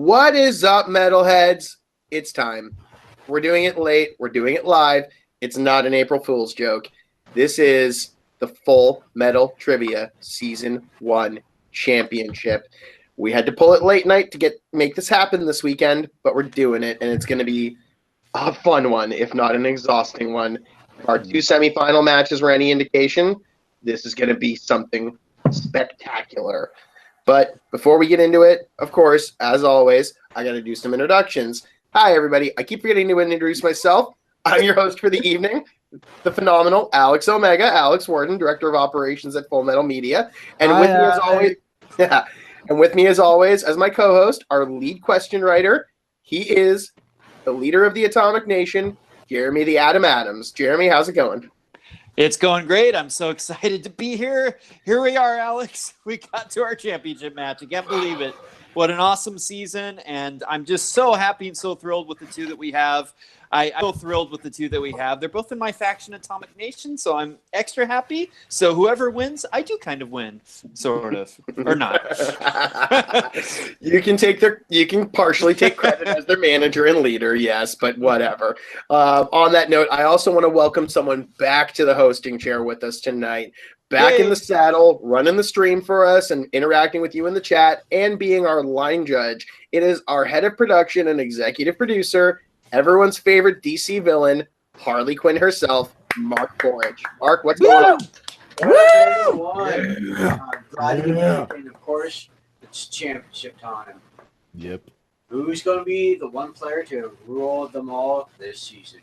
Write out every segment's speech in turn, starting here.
What is up, metalheads? It's time. We're doing it late. We're doing it live. It's not an April Fool's joke. This is the Full Metal Trivia Season 1 Championship. We had to pull it late night to make this happen this weekend, but we're doing it, and it's going to be a fun one, if not an exhausting one. If our 2 semifinal matches were any indication, this is going to be something spectacular. But before we get into it, of course, as always, I got to do some introductions. Hi, everybody. I keep forgetting to introduce myself. I'm your host for the evening, the phenomenal Alex Omega, Alex Worden, Director of Operations at Full Metal Media. And with me as always, and with me as always, as my co-host, our lead question writer, he is the leader of the Atomic Nation, Jeremy the Atom Adams. Jeremy, how's it going? It's going great. I'm so excited to be here. Here we are, Alex. We got to our championship match. I can't believe it. What an awesome season. And I'm just so happy and so thrilled with the two that we have. I'm so thrilled with the two that we have. They're both in my faction, Atomic Nation, so I'm extra happy. So whoever wins, I do kind of win, sort of, or not. You can partially take credit as their manager and leader, yes, but whatever. On that note, I also want to welcome someone back to the hosting chair with us tonight. Back in the saddle, running the stream for us and interacting with you in the chat and being our line judge. It is our head of production and executive producer, everyone's favorite DC villain, Harley Quinn herself, Mark Boric. Mark, what's going on? And of course, it's championship time. Yep. Who's going to be the one player to rule them all this season?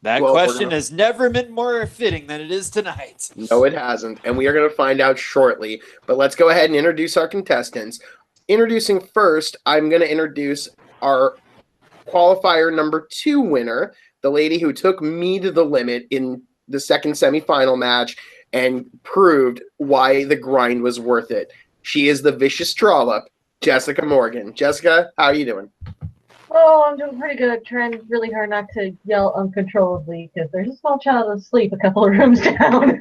That question has never been more fitting than it is tonight. No, it hasn't, and we are going to find out shortly. But let's go ahead and introduce our contestants. Introducing first, I'm going to introduce our qualifier number 2 winner, the lady who took me to the limit in the second semifinal match and proved why the grind was worth it. She is the vicious Trollop, Jessica Morgan. Jessica, how are you doing? Oh, I'm doing pretty good. Trying really hard not to yell uncontrollably because there's a small child asleep a couple of rooms down.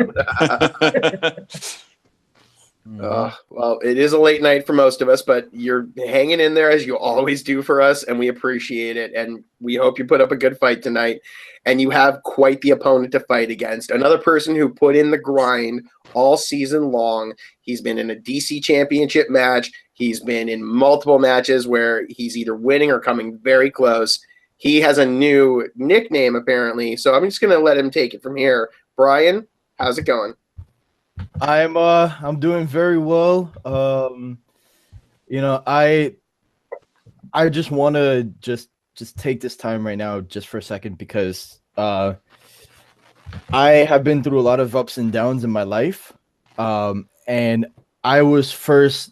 Well, it is a late night for most of us, but you're hanging in there as you always do for us, and we appreciate it. And we hope you put up a good fight tonight. And you have quite the opponent to fight against. Another person who put in the grind all season long. He's been in a DC championship match. He's been in multiple matches where he's either winning or coming very close. He has a new nickname, apparently, so I'm just going to let him take it from here. Brian, how's it going? I'm doing very well. I just want to just take this time right now just for a second because I have been through a lot of ups and downs in my life. And I was first,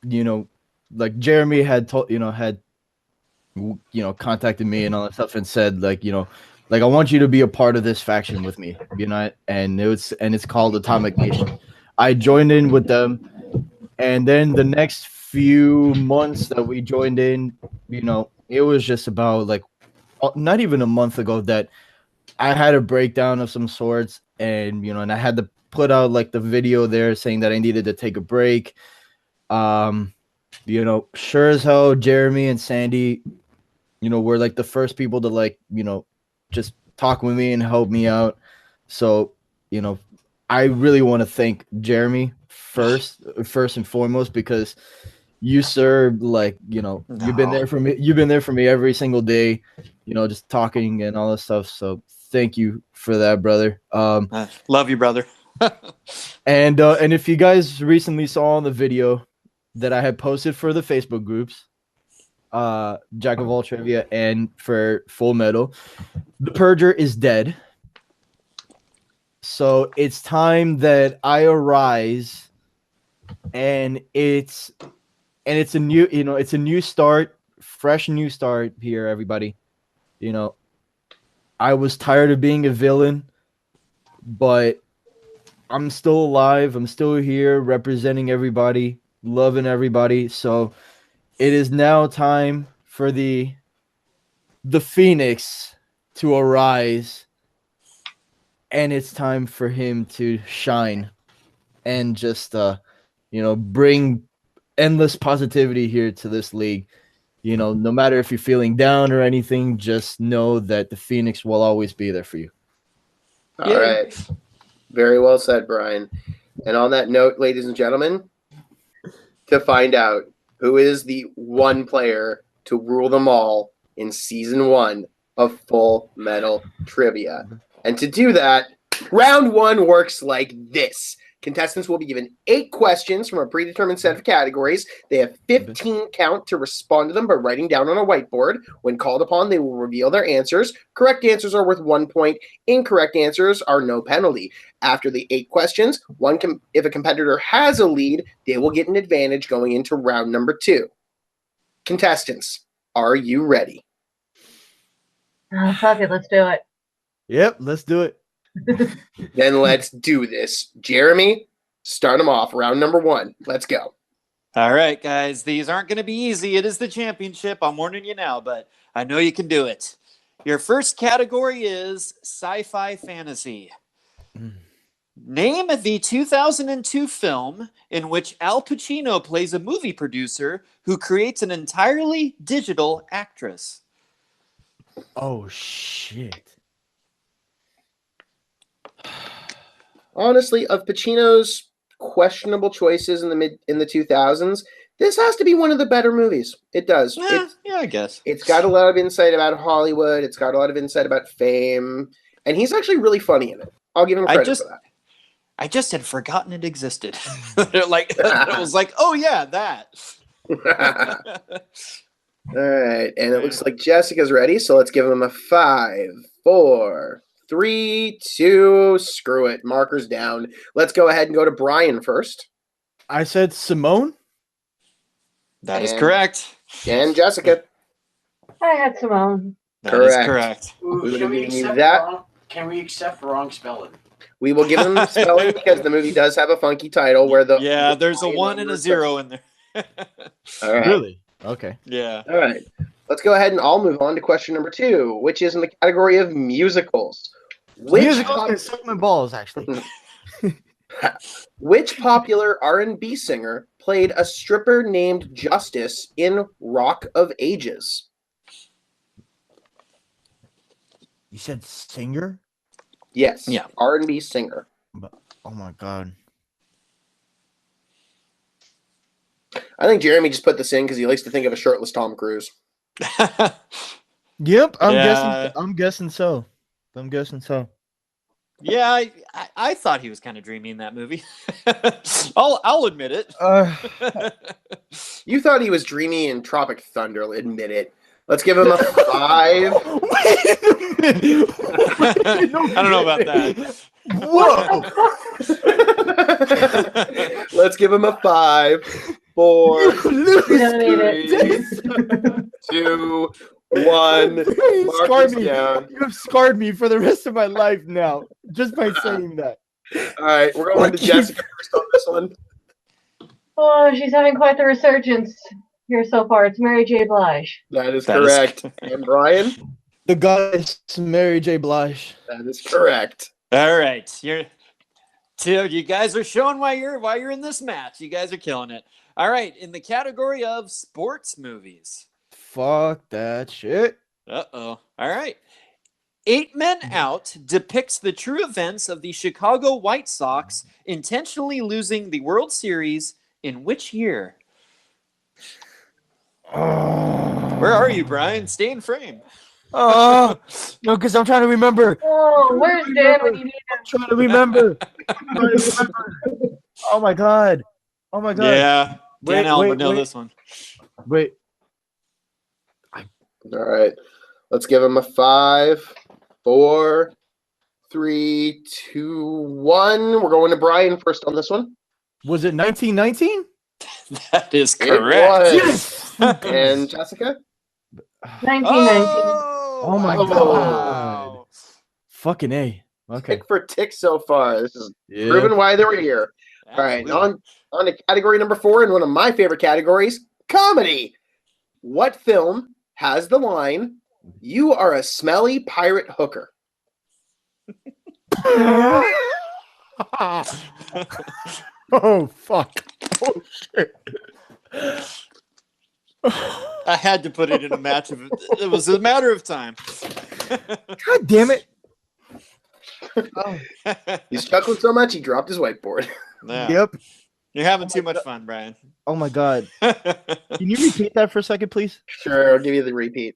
like Jeremy had contacted me and all that stuff and said I want you to be a part of this faction with me, and it's called Atomic Nation. I joined in with them, and then the next few months that we joined in, it was just about not even a month ago that I had a breakdown of some sorts, and and I had to put out the video there saying that I needed to take a break. Sure as hell, Jeremy and Sandy, were the first people to just talk with me and help me out. So, I really want to thank Jeremy first and foremost, because you, sir, you've been there for me. You've been there for me every single day, just talking and all this stuff. So thank you for that, brother. Love you, brother. And if you guys recently saw on the video that I had posted for the Facebook groups, Jack of all trivia and for Full Metal, the Purger is dead. So it's time that I arise, and it's a new, it's a new start, fresh new start here, everybody. I was tired of being a villain, but I'm still alive. I'm still here representing everybody, loving everybody. So it is now time for the Phoenix to arise, and it's time for him to shine and just bring endless positivity here to this league. You know, no matter if you're feeling down or anything, just know that the Phoenix will always be there for you. All right. Very well said, Brian. And on that note, ladies and gentlemen, to find out who is the one player to rule them all in season 1 of Full Metal Trivia. And to do that, round 1 works like this. Contestants will be given 8 questions from a predetermined set of categories. They have 15 count to respond to them by writing down on a whiteboard. When called upon, they will reveal their answers. Correct answers are worth 1 point. Incorrect answers are no penalty. After the 8 questions, if a competitor has a lead, they will get an advantage going into round number 2. Contestants, are you ready? Oh, fuck it, let's do it. Yep, let's do it. Then let's do this. Jeremy, start them off. Round number 1. Let's go. All right, guys. These aren't going to be easy. It is the championship. I'm warning you now, but I know you can do it. Your first category is sci-fi fantasy. Name the 2002 film in which Al Pacino plays a movie producer who creates an entirely digital actress. Oh, shit. Honestly, of Pacino's questionable choices in the 2000s, this has to be one of the better movies. It does. Yeah, I guess. It's got a lot of insight about Hollywood. It's got a lot of insight about fame, and he's actually really funny in it. I'll give him credit for that. I just had forgotten it existed. Like I was like, oh yeah, that. All right, and it looks like Jessica's ready, so let's give him a 5, 4, 3, 2, screw it. Markers down. Let's go ahead and go to Brian first. I said Simone. That is correct. And Jessica. I had Simone. That is correct. Ooh, can we accept wrong spelling? We will give him the spelling because the movie does have a funky title where there's a 1 and a 0 in there. All right. Really? Okay. Yeah. All right. Let's go ahead and I'll move on to question number 2, which is in the category of musicals. Musicals can suck my balls, actually. Which popular R&B singer played a stripper named Justice in Rock of Ages? You said singer? Yes. Yeah. R&B singer. Oh my god. I think Jeremy just put this in because he likes to think of a shirtless Tom Cruise. Yep, I'm guessing so. Yeah, I thought he was kind of dreamy in that movie. I'll admit it. You thought he was dreamy in Tropic Thunder, admit it. Let's give him a 5. Wait a minute. I don't know about that. Whoa. Let's give him a 5, 4, 3, 2, 1. You scarred me. Down. You have scarred me for the rest of my life now, just by saying that. All right, we're going to Jessica first on this one. Oh, she's having quite the resurgence here so far. It's Mary J. Blige. That is correct. And Brian? The goddess Mary J. Blige. That is correct. All right, you guys are showing why you're in this match. You guys are killing it. All right, in the category of sports movies. Fuck that shit. Uh-oh. All right. 8 Men Out depicts the true events of the Chicago White Sox intentionally losing the World Series in which year? Where are you, Brian? Stay in frame. Oh, no, because I'm trying to remember. Oh, where's Dan when you need him? I'm trying to remember. Oh my god. Yeah. Dan Allen would know this one. Wait. All right. Let's give him a 5, 4, 3, 2, 1. We're going to Brian first on this one. Was it 1919? That is correct. Yes. And Jessica? 1919. Oh my god. Fucking A. Okay. Tick for tick so far. This is proving why they were here. Absolutely. All right. On to category number 4 and one of my favorite categories, comedy. What film has the line, "You are a smelly pirate hooker"? Oh fuck. Oh shit. I had to put it in a match of it was a matter of time. God damn it. Oh. He's chuckling so much he dropped his whiteboard. Yeah. Yep. You're having too much fun, Brian. Oh my god. Can you repeat that for a second, please? Sure, I'll give you the repeat.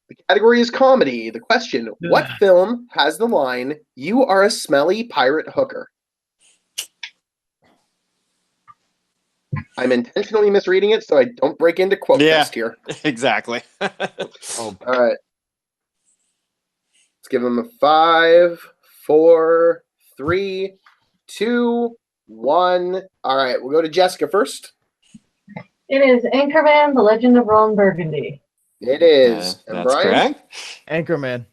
The category is comedy. The question, what film has the line, "You are a smelly pirate hooker"? I'm intentionally misreading it so I don't break into quote fest here. Exactly. All right. Let's give him a 5, 4, 3, 2, 1. All right, we'll go to Jessica first. It is Anchorman: The Legend of Ron Burgundy. It is. And That's Brian? correct. Anchorman.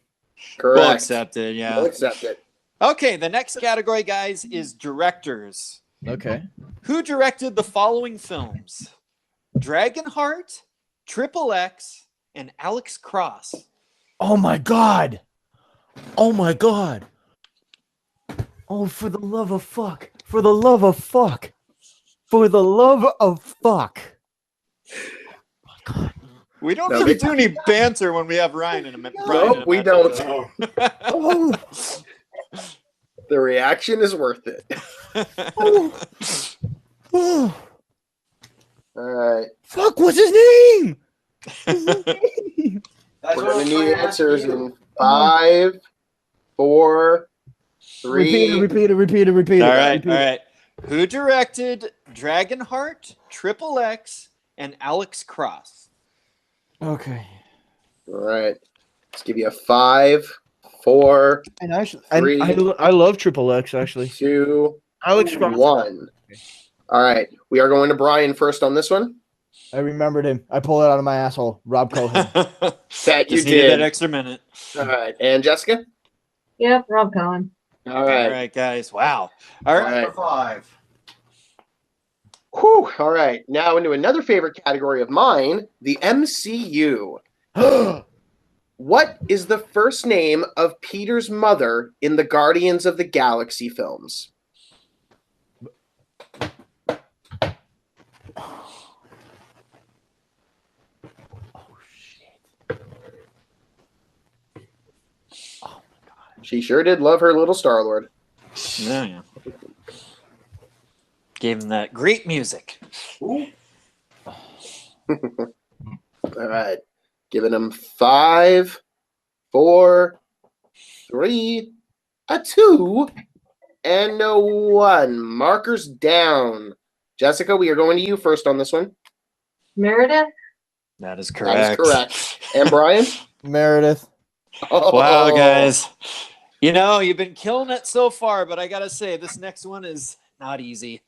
Correct. We'll accept it, yeah. We'll accept it. Okay, the next category, guys, is directors. Okay. Who directed the following films? Dragonheart, Triple X, and Alex Cross. Oh my god. Oh my god. Oh, for the love of fuck. For the love of fuck. For the love of fuck. Oh my god. We don't really do any banter when we have Ryan in a minute. Nope, we don't. Oh. The reaction is worth it. Oh. Oh. All right. Fuck, what's his name? That's We're what going I'm to trying need to ask answers you. in 5, 4, 3. Repeat it. All right. Who directed Dragonheart, Triple X, and Alex Cross? Okay. All right. Let's give you a 5, 4, And actually, 3, I love Triple X actually. 2, Alex Cross. 1. All right. We are going to Brian first on this one. I remembered him. I pulled it out of my asshole. Rob Cohen. That you Just needed did. that extra minute. All right. And Jessica? Yep, Rob Cohen. All right. All right, guys. Wow. All All right. right. 5. Whew. All right. Now into another favorite category of mine, the MCU. What is the first name of Peter's mother in the Guardians of the Galaxy films? She sure did love her little Star-Lord. Yeah. Gave him that great music. All right. Giving him 5, 4, 3, a 2, and a 1. Markers down. Jessica, we are going to you first on this one. Meredith? That is correct. That is correct. And Brian? Meredith. Wow, guys. You know, you've been killing it so far, but I got to say, this next one is not easy.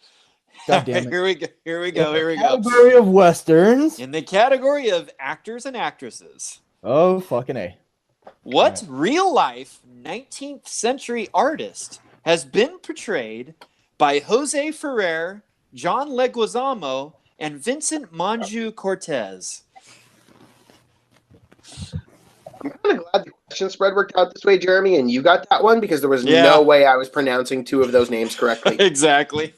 God damn it. Here we go. Category of westerns. In the category of actors and actresses, Oh, fucking A. what real-life 19th century artist has been portrayed by Jose Ferrer, John Leguizamo, and Vincent Monju Cortez? I'm kind of glad the question spread worked out this way, Jeremy, and you got that one because there was Yeah. no way I was pronouncing 2 of those names correctly. Exactly.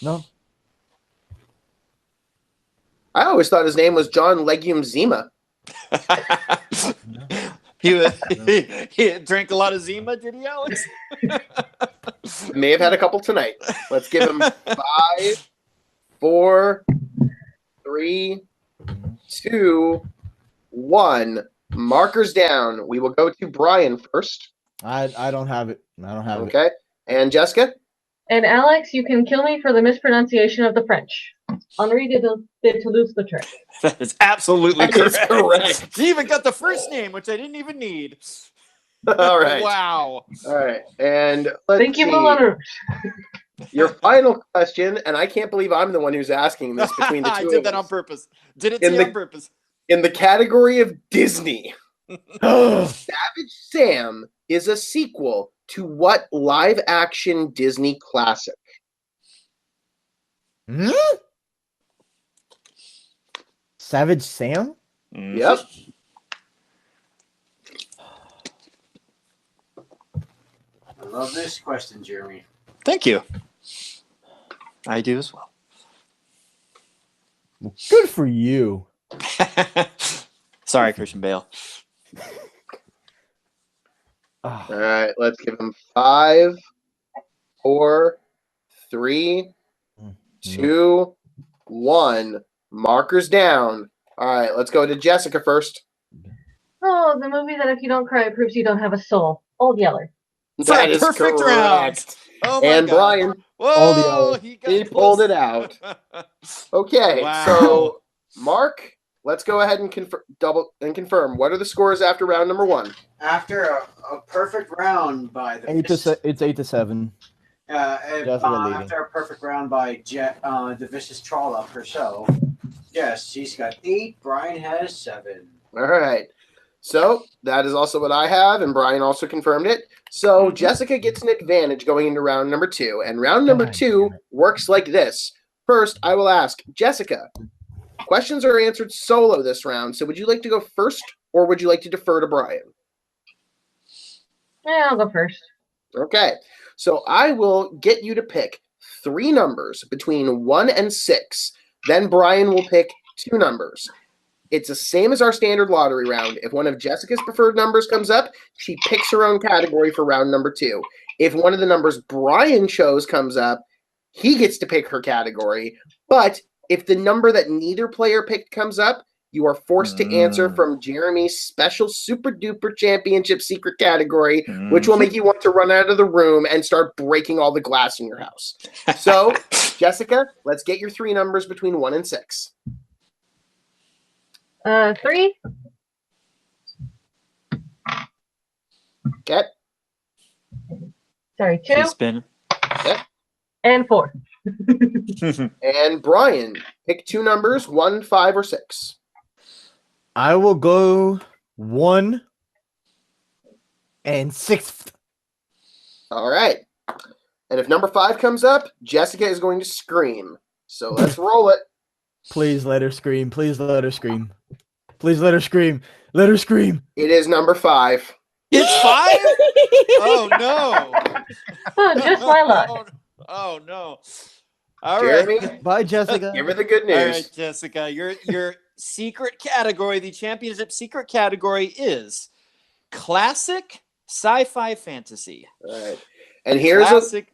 No. I always thought his name was John Legume Zima. he drank a lot of Zima, did he, Alex? May have had a couple tonight. Let's give him 5, 4, 3, 2, 1. Markers down. We will go to Brian first. I don't have it. I don't have it. Okay. And Jessica? And Alex, you can kill me for the mispronunciation of the French. Henri de Toulouse-Lautrec. That is absolutely That is correct. correct. He even got the first name, which I didn't even need. All right. Wow. All right. And let's Thank you, see. Moulin Your final question, and I can't believe I'm the one who's asking this between the two I of did that us. on purpose. Did it In to you the- on purpose. In the category of Disney, Savage Sam is a sequel to what live-action Disney classic? Hmm? Savage Sam? Yep. I love this question, Jeremy. Thank you. I do as well. Well, good for you. Sorry, Christian Bale. All right, let's give him 5, 4, 3, 2, 1. Markers down. All right, let's go to Jessica first. Oh, the movie that if you don't cry, it proves you don't have a soul. Old Yeller. For That a is perfect correct. round. Oh my And God. Brian, All the Whoa, hours. he got he close. pulled it out. Okay, Wow. so Mark, let's go ahead and confirm. What are the scores after round number 1? After a perfect round by the It's 8-7. Jessica leading. after a perfect round by the vicious Trollop herself. Yes, she's got 8. Brian has 7. All right. So that is also what I have, and Brian also confirmed it. So Jessica gets an advantage going into round number 2, and round number 2 works like this. First, I will ask Jessica. Questions are answered solo this round, so would you like to go first, or would you like to defer to Brian? Yeah, I'll go first. Okay. So I will get you to pick 3 numbers between 1 and 6. Then Brian will pick 2 numbers. It's the same as our standard lottery round. If one of Jessica's preferred numbers comes up, she picks her own category for round number 2. If one of the numbers Brian chose comes up, he gets to pick her category. But if the number that neither player picked comes up, you are forced to answer from Jeremy's special super duper championship secret category, which will make you want to run out of the room and start breaking all the glass in your house. So, Jessica, let's get your 3 numbers between 1 and 6. 3. Okay. Sorry, 2. Keep spinning. And 4. And Brian, pick 2 numbers, 1, 5, or 6. I will go 1 and 6th. All right. And if number 5 comes up, Jessica is going to scream. So let's roll it. Please let her scream. Please let her scream. Please let her scream. Let her scream. It is number 5. It's 5? Oh, no. Oh, just my luck. Oh, no. All Jeremy, right. Bye, Jessica. give her the good All news. right, Jessica. Your secret category, the championship secret category is classic sci-fi fantasy. All right. And here's Classic.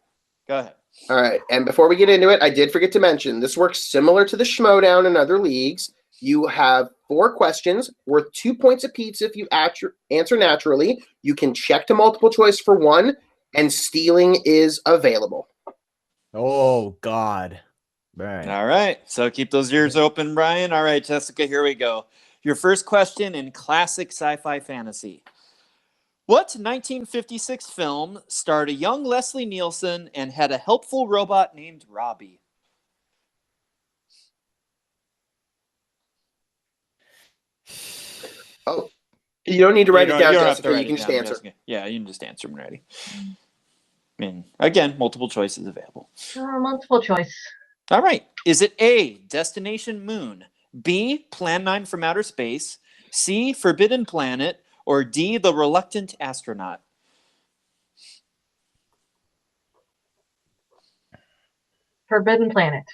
Go ahead. All right. And before we get into it, I did forget to mention this works similar to the Schmodown in other leagues. You have 4 questions worth 2 points apiece if you answer naturally. You can check to multiple choice for 1, and stealing is available. Oh, God. Right. All right. So keep those ears open, Brian. All right, Jessica, here we go. Your first question in classic sci-fi fantasy. What 1956 film starred a young Leslie Nielsen and had a helpful robot named Robbie? Oh, you don't need to write it down, You don't have to Jessica. write You can it just down, answer. Jessica. Yeah, you can just answer when ready. I mean, again, multiple choices available. Multiple choice. All right. Is it A, Destination Moon, B, Plan 9 from Outer Space, C, Forbidden Planet, or D, The Reluctant Astronaut? Forbidden Planet.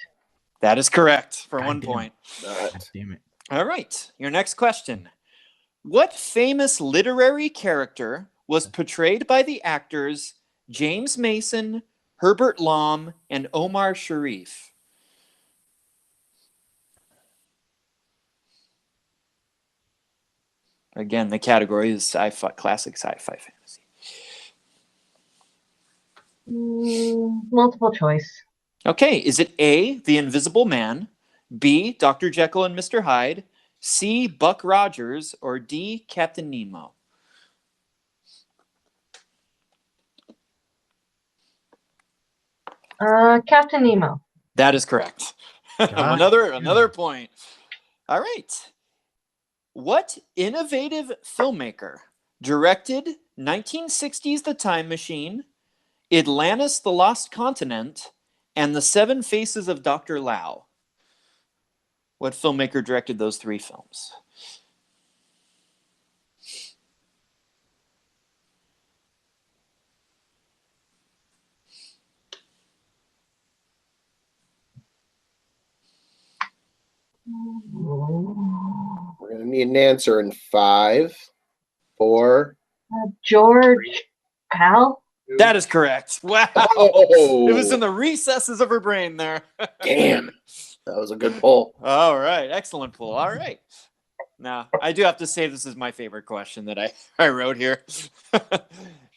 That is correct for God 1 damn. point. God damn it. All right. Your next question. What famous literary character was portrayed by the actors James Mason, Herbert Lom, and Omar Sharif? Again, the category is sci-fi, classic sci-fi fantasy. Multiple choice. Okay, is it A, The Invisible Man, B, Dr. Jekyll and Mr. Hyde, C, Buck Rogers, or D, Captain Nemo? Captain Nemo. That is correct. Another point. All right. What innovative filmmaker directed 1960's The Time Machine, Atlantis the Lost Continent, and The Seven Faces of Dr. Lao? What filmmaker directed those 3 films? We're going to need an answer in 5, 4. George Pal? That is correct. Wow. Oh. It was in the recesses of her brain there. Damn. That was a good pull. All right. Excellent pull. All right. Now, I do have to say this is my favorite question that I wrote here.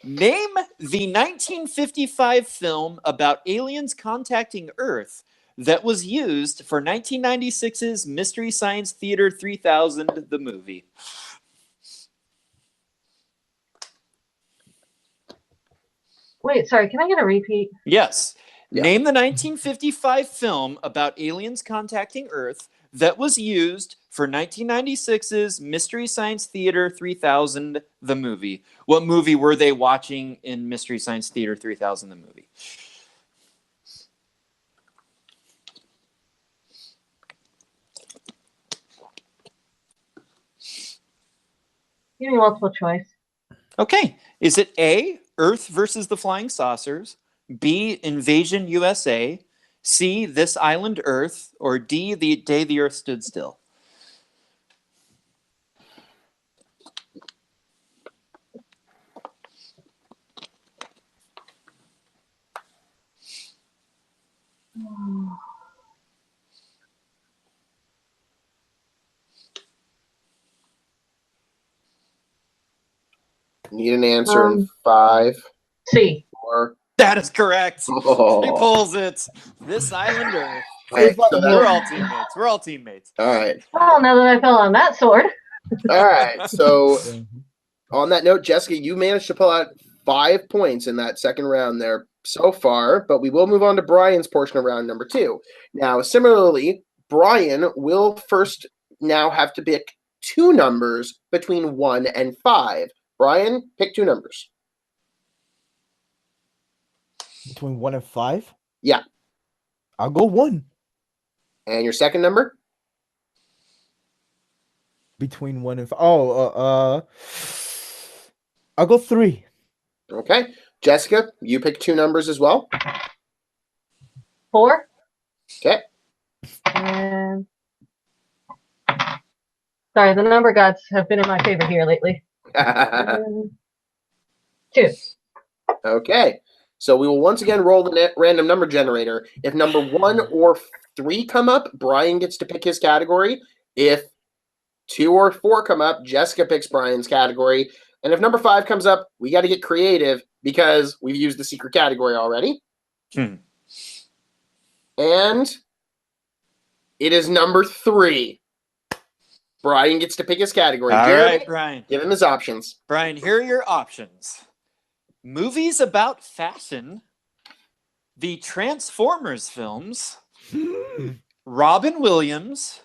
Name the 1955 film about aliens contacting Earth that was used for 1996's Mystery Science Theater 3000, the movie. Wait, sorry, can I get a repeat? Yes. Yeah. Name the 1955 film about aliens contacting Earth that was used for 1996's Mystery Science Theater 3000, the movie. What movie were they watching in Mystery Science Theater 3000, the movie? Give me multiple choice. Okay. Is it A, Earth versus the Flying Saucers, B, Invasion USA, C, This Island Earth, or D, The Day the Earth Stood Still? Need an answer in 5, C. 4. That is correct. Oh. He pulls it. This Island Earth. Okay, so We're that, all teammates. We're all teammates. all right. Well, now that I fell on that sword. All right. So on that note, Jessica, you managed to pull out 5 points in that second round there so far, but we will move on to Brian's portion of round number 2. Now, similarly, Brian will first now have to pick 2 numbers between 1 and 5. Brian, pick 2 numbers. Between 1 and 5? Yeah. I'll go 1. And your second number? Between 1 and 5. Oh, I'll go 3. Okay. Jessica, you pick 2 numbers as well. 4. Okay. And sorry, the number gods have been in my favor here lately. 2. Okay. So we will once again roll the random number generator. If number 1 or 3 come up, Brian gets to pick his category. If 2 or 4 come up, Jessica picks Brian's category. And if number 5 comes up, we got to get creative because we've used the secret category already. And it is number 3. Brian gets to pick his category. All Jeremy, right, Brian. give him his options. Brian, here are your options. Movies about fashion, the Transformers films, Robin Williams,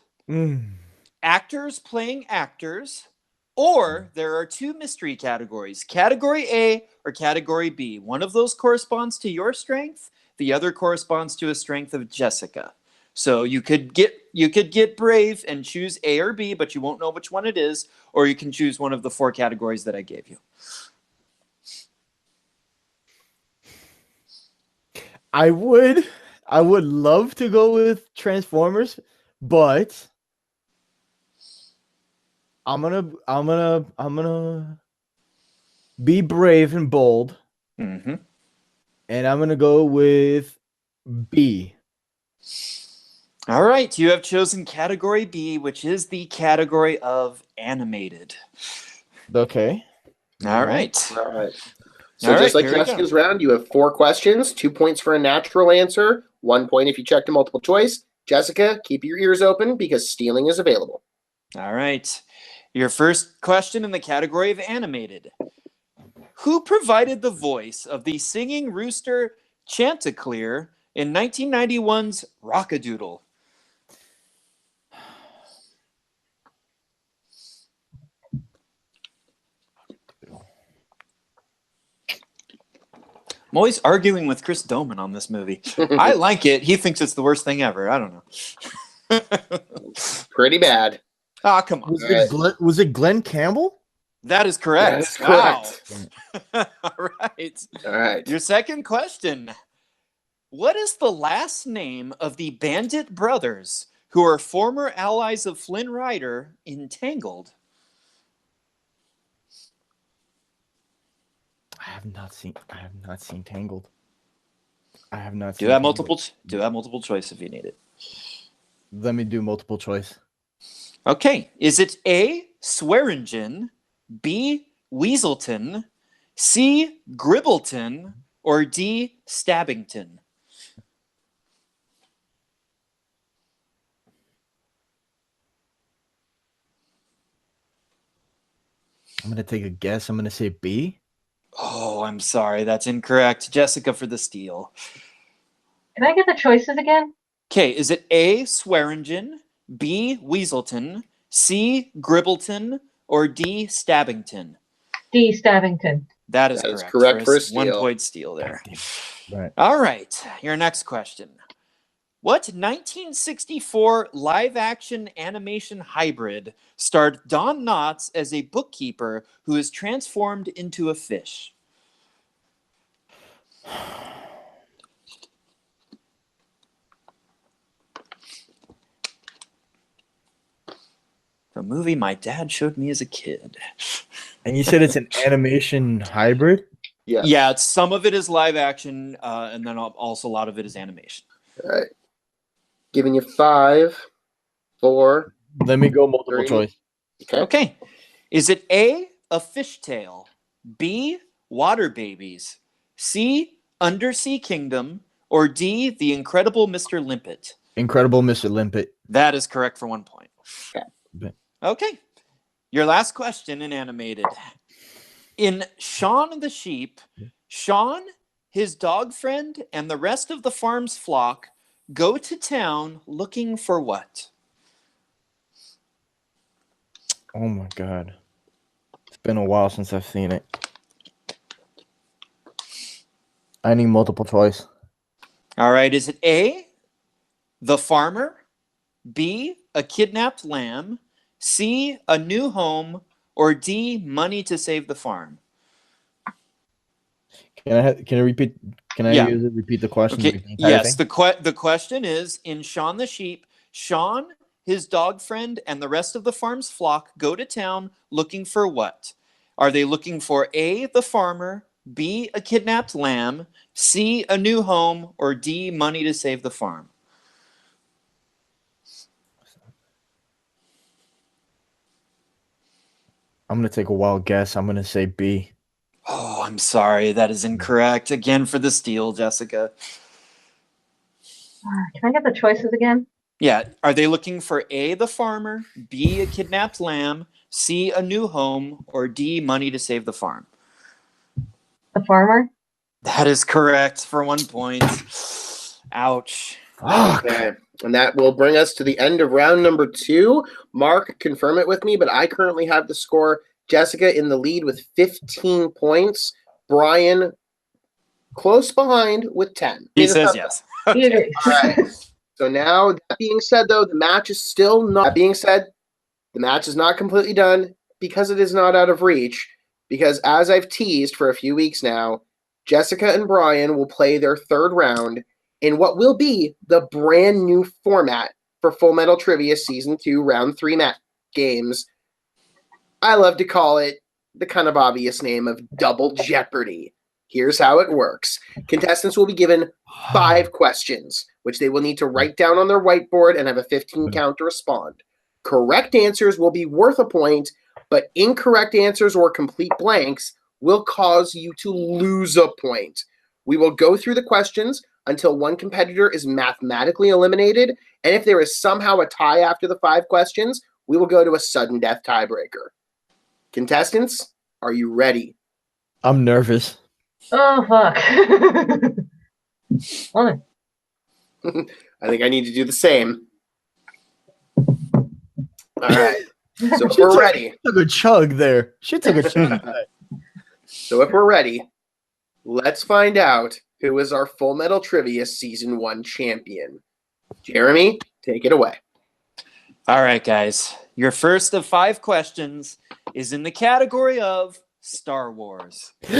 actors playing actors, or there are 2 mystery categories, Category A or Category B. One of those corresponds to your strength, the other corresponds to a strength of Jessica. So you could get brave and choose A or B, but you won't know which one it is, or you can choose one of the 4 categories that I gave you. I would love to go with Transformers, but I'm gonna be brave and bold, Mm-hmm. and I'm gonna go with B. All right, you have chosen Category B, which is the category of animated. Okay. All right. All right. So All just right, like here we go. Jessica's round, you have 4 questions, 2 points for a natural answer, 1 point if you checked a multiple choice. Jessica, keep your ears open because stealing is available. All right. Your first question in the category of animated. Who provided the voice of the singing rooster Chanticleer in 1991's Rockadoodle? I'm always arguing with Chris Doman on this movie. I like it. He thinks it's the worst thing ever. I don't know. Pretty bad. Ah, come on. Was it Glenn Campbell? That is correct. That is correct. Wow. All right. All right. Your second question. What is the last name of the Bandit brothers who are former allies of Flynn Rider in Tangled? I have not seen Tangled. I have not Do seen have Tangled. multiple choice if you need it. Let me do multiple choice. Okay. Is it A, Swearingen, B, Weaselton, C, Gribbleton, or D, Stabbington? I'm gonna take a guess. I'm gonna say B. Oh, I'm sorry. That's incorrect. Jessica for the steal. Can I get the choices again? Okay, is it A, Swearingen, B, Weaselton, C, Gribbleton, or D, Stabbington? D. Stabbington. That is That is correct. correct for a 1 steal. point steal there. Right. All right, your next question. What 1964 live-action animation hybrid starred Don Knotts as a bookkeeper who is transformed into a fish? The movie my dad showed me as a kid. And you said it's an animation hybrid? Yes. Yeah, some of it is live action, and then also a lot of it is animation. All right. Giving you 5, 4. Let me go multiple 3. choice. Okay. Is it A, a fishtail, B, water babies, C, undersea kingdom, or D, the incredible Mr. Limpet? Incredible Mr. Limpet. That is correct for 1 point. Okay. Okay. Your last question in animated. In Shaun the Sheep, Shaun, his dog friend, and the rest of the farm's flock go to town looking for what? Oh my god. It's been a while since I've seen it. I need multiple choice. All right. Is it A, the farmer, B, a kidnapped lamb, C, a new home, or D, money to save the farm? Can I repeat? Can I Yeah. repeat the question? Okay. The entire Yes. thing? The question is, in Shaun the Sheep, Shaun, his dog friend, and the rest of the farm's flock go to town looking for what? Are they looking for A, the farmer, B, a kidnapped lamb, C, a new home, or D, money to save the farm? I'm gonna take a wild guess. I'm gonna say B. Oh, I'm sorry. That is incorrect. Again for the steal, Jessica. Can I get the choices again? Yeah. Are they looking for A, the farmer, B, a kidnapped lamb, C, a new home, or D, money to save the farm? The farmer? That is correct for 1 point. Ouch. Fuck. Okay. And that will bring us to the end of round number 2. Mark, confirm it with me, but I currently have the score. Jessica in the lead with 15 points. Brian close behind with 10. He says yes. He agrees. All right. So now, that being said, though, the match is still not. That being said, the match is not completely done because it is not out of reach. Because as I've teased for a few weeks now, Jessica and Brian will play their third round in what will be the brand new format for Full Metal Trivia Season 2 Round 3 games. I love to call it the kind of obvious name of Double Jeopardy. Here's how it works. Contestants will be given 5 questions, which they will need to write down on their whiteboard and have a 15 count to respond. Correct answers will be worth a point, but incorrect answers or complete blanks will cause you to lose a point. We will go through the questions until one competitor is mathematically eliminated, and if there is somehow a tie after the 5 questions, we will go to a sudden death tiebreaker. Contestants, are you ready? I'm nervous. Oh, fuck. Hold on. I think I need to do the same. All right. So if we're ready. Took a chug there. She took a chug. So if we're ready, let's find out who is our Full Metal Trivia Season 1 champion. Jeremy, take it away. All right, guys. Your first of 5 questions is in the category of Star Wars. All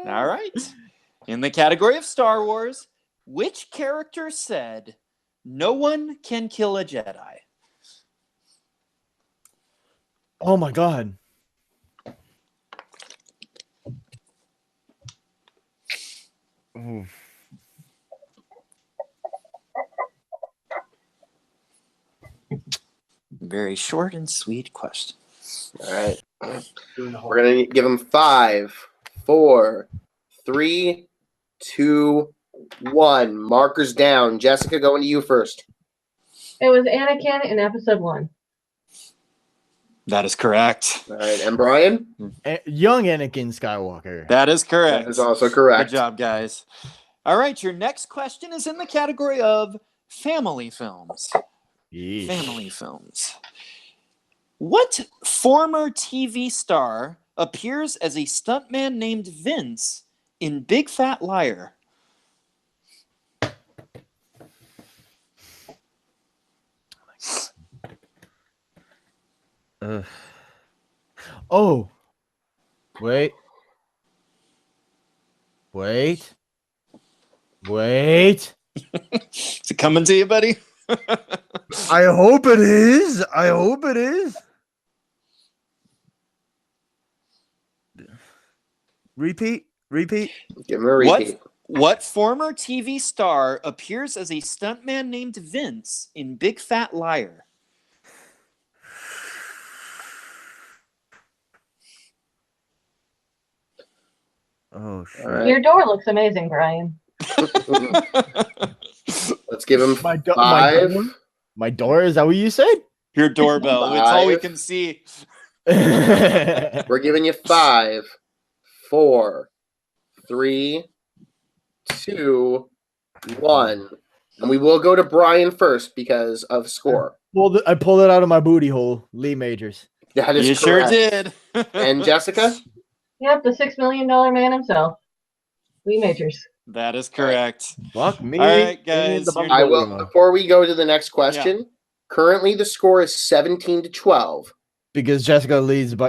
right. In the category of Star Wars, Which character said, "No one can kill a Jedi"? Oh my god. Ooh. Very short and sweet question. All right. Doing the whole. We're going to give them 5, 4, 3, 2, 1. Markers down. Jessica, going to you first. It was Anakin in episode 1. That is correct. All right. And Brian? Young Anakin Skywalker. That is correct. That is also correct. Good job, guys. All right, your next question is in the category of family films. Yeesh. Family films. What former TV star appears as a stuntman named Vince in Big Fat Liar? Oh. Wait. Wait. Is it coming to you, buddy? I hope it is. I hope it is. Repeat. Give him a repeat. What former TV star appears as a stuntman named Vince in Big Fat Liar? Oh shit. All right. Your door looks amazing, Brian. Let's give him My 5. My door, is that what you said? Your doorbell. It's all we 5. can see. We're giving you 5, 4, 3, 2, 1. And we will go to Brian first because of score. I pulled it out of my booty hole. Lee Majors. That is You correct. sure did. And Jessica? Yep, the $6 million man himself. Lee Majors. That is correct. Fuck me. All right, guys, The you're- I will. Before we go to the next question, currently the score is 17-12. Because Jessica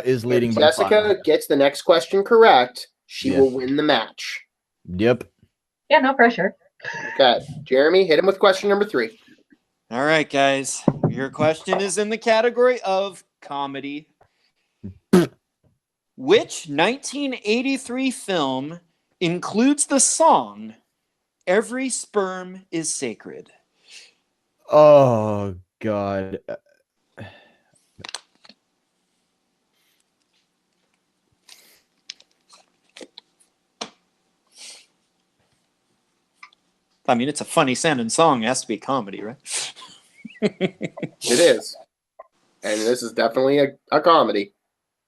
is leading If by Jessica 5. gets the next question correct, she Yeah. will win the match. Yep. Yeah, no pressure. Okay, Jeremy, hit him with question number 3. All right, guys. Your question is in the category of comedy. Which 1983 film includes the song "Every Sperm is Sacred"? Oh god. I mean, it's a funny sounding song. It has to be comedy, right? It is. And this is definitely a comedy,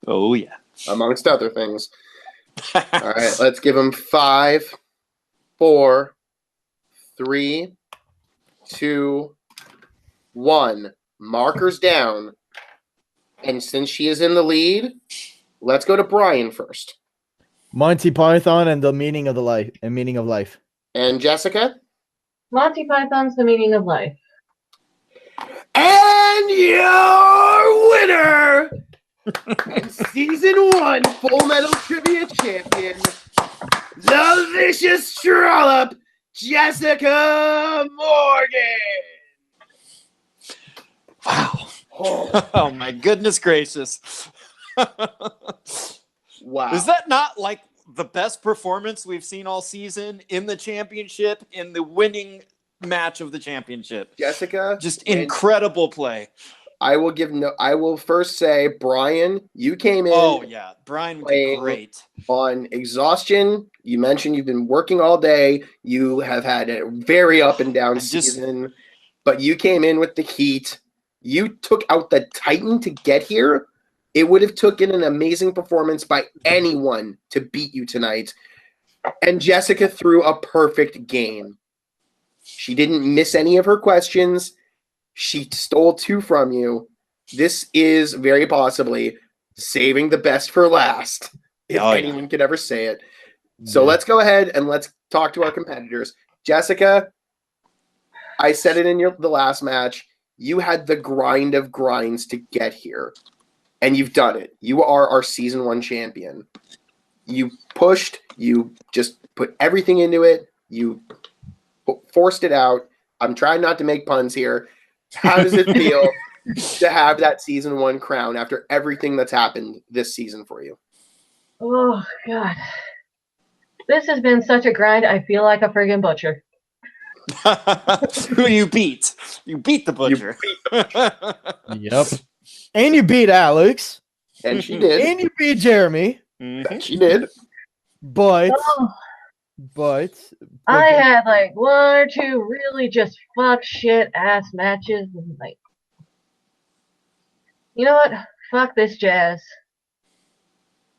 Oh, yeah. amongst other things. All right, let's give him 5, 4, 3, 2, 1. Markers down. And since she is in the lead, let's go to Brian first. Monty Python and the meaning of life. And Jessica? Monty Python's The Meaning of Life. And your winner and season 1 Full Metal Trivia champion, the vicious Trollop, Jessica Morgan. Wow. Oh, Oh, my goodness gracious. wow. Is that not like the best performance we've seen all season in the championship, in the winning match of the championship? Jessica? Just incredible play. I will first say, Brian, you came in Oh, yeah. Brian did playing great. on exhaustion. You mentioned you've been working all day. You have had a very up and down season, but you came in with the heat. You took out the Titan to get here. It would have taken an amazing performance by anyone to beat you tonight. And Jessica threw a perfect game. She didn't miss any of her questions. She stole 2 from you. This is very possibly saving the best for last, if anyone could ever say it. So let's go ahead and let's talk to our competitors. Jessica, I said it in the last match. You had the grind of grinds to get here. And you've done it. You are our season 1 champion. You pushed. You just put everything into it. You forced it out. I'm trying not to make puns here. How does it feel to have that season 1 crown after everything that's happened this season for you? Oh, God. This has been such a grind. I feel like a friggin' butcher. Who you beat? You beat the butcher. Yep. And you beat Alex. And she did. And you beat Jeremy. She did. But I had like 1 or 2 really just fuck shit ass matches. And like, you know what? Fuck this jazz.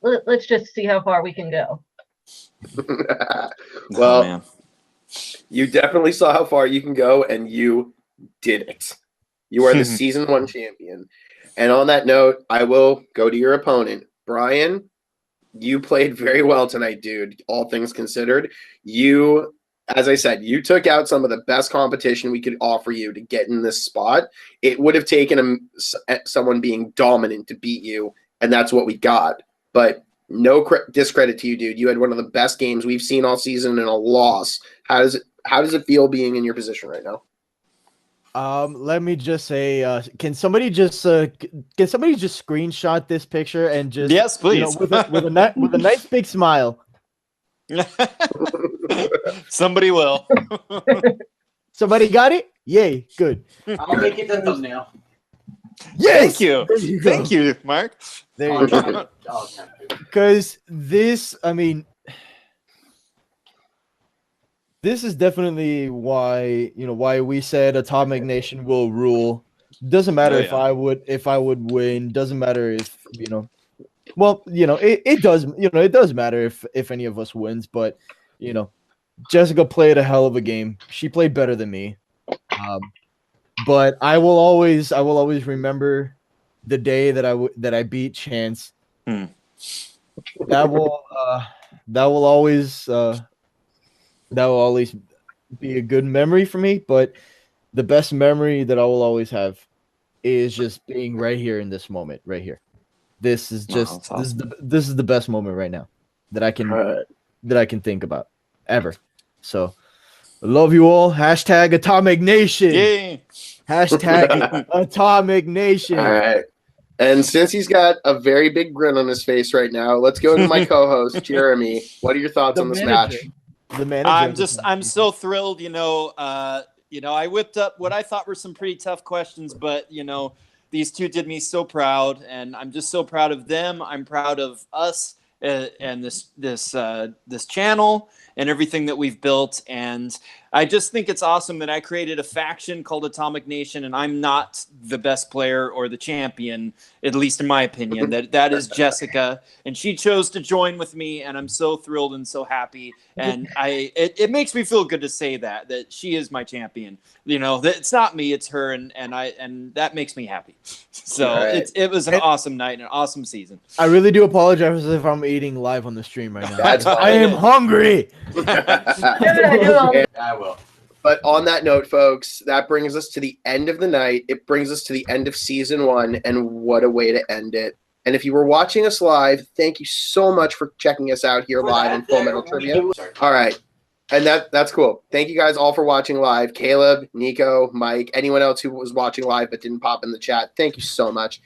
Let's just see how far we can go. Well, man. You definitely saw how far you can go, and you did it. You are the season 1 champion. And on that note, I will go to your opponent. Brian, you played very well tonight, dude, all things considered. You, as I said, you took out some of the best competition we could offer you to get in this spot. It would have taken someone being dominant to beat you, and that's what we got. But no discredit to you, dude. You had one of the best games we've seen all season in a loss. How does it feel being in your position right now? Let me just say, can somebody just screenshot this picture and just yes, please, with a nice big smile. Somebody will. Somebody got it? Yay! Good. I'll make it the thumbnail. Yes. Thank you, Mark. There you go. Because this, I mean, this is definitely why we said Atomic Nation will rule. Doesn't matter if I would win. Doesn't matter if well, it does. It does matter if any of us wins. But Jessica played a hell of a game. She played better than me. But I will always remember the day that I beat Chance. That will always be a good memory for me. But the best memory that I will always have is just being right here in this moment, right here. This is just this is the best moment right now that I can think about ever. So I love you all. Hashtag Atomic Nation. Yay. Hashtag Atomic Nation. All right. And since he's got a very big grin on his face right now, let's go to my co-host, Jeremy. What are your thoughts on this match? The manager. I'm so thrilled. I whipped up what I thought were some pretty tough questions, but these two did me so proud, and I'm just so proud of them. I'm proud of us and this channel and everything that we've built. And I just think it's awesome that I created a faction called Atomic Nation, and I'm not the best player or the champion, at least in my opinion. That is Jessica, and she chose to join with me, and I'm so thrilled and so happy. And it makes me feel good to say that she is my champion. That it's not me, it's her, and that makes me happy. So right. It was an awesome night and an awesome season. I really do apologize if I'm eating live on the stream right now. I am hungry. I will. But on that note, folks, that brings us to the end of the night. It brings us to the end of season 1, and what a way to end it. And if you were watching us live, thank you so much for checking us out here live in Full Metal Trivia. All right. And that's cool. Thank you guys all for watching live. Caleb, Nico, Mike, anyone else who was watching live but didn't pop in the chat, thank you so much.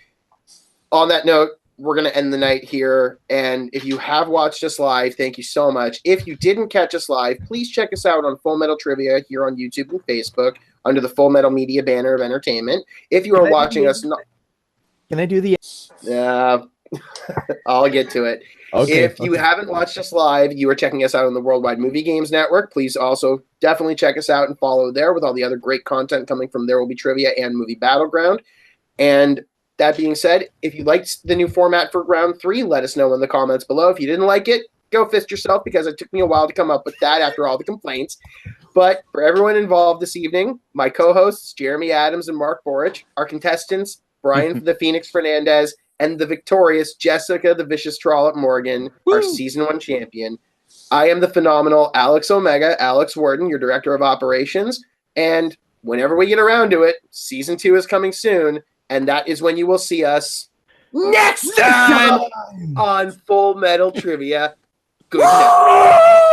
On that note, we're going to end the night here. And if you have watched us live, thank you so much. If you didn't catch us live, please check us out on Full Metal Trivia here on YouTube and Facebook under the Full Metal Media banner of entertainment. If you are watching us... Can I do the... Yeah, I'll get to it. Okay, if you haven't watched us live, you are checking us out on the Worldwide Movie Games Network. Please also definitely check us out and follow there with all the other great content coming from There Will Be Trivia and Movie Battleground. And that being said, if you liked the new format for round 3, let us know in the comments below. If you didn't like it, go fist yourself, because it took me a while to come up with that after all the complaints. But for everyone involved this evening, my co-hosts, Jeremy Adams and Mark Boric, our contestants, Brian the Phoenix Fernandez, and the victorious Jessica the Vicious Trollop Morgan, our season 1 champion. I am the phenomenal Alex Omega, Alex Worden, your director of operations. And whenever we get around to it, season 2 is coming soon. And that is when you will see us next time on Full Metal Trivia. Good night.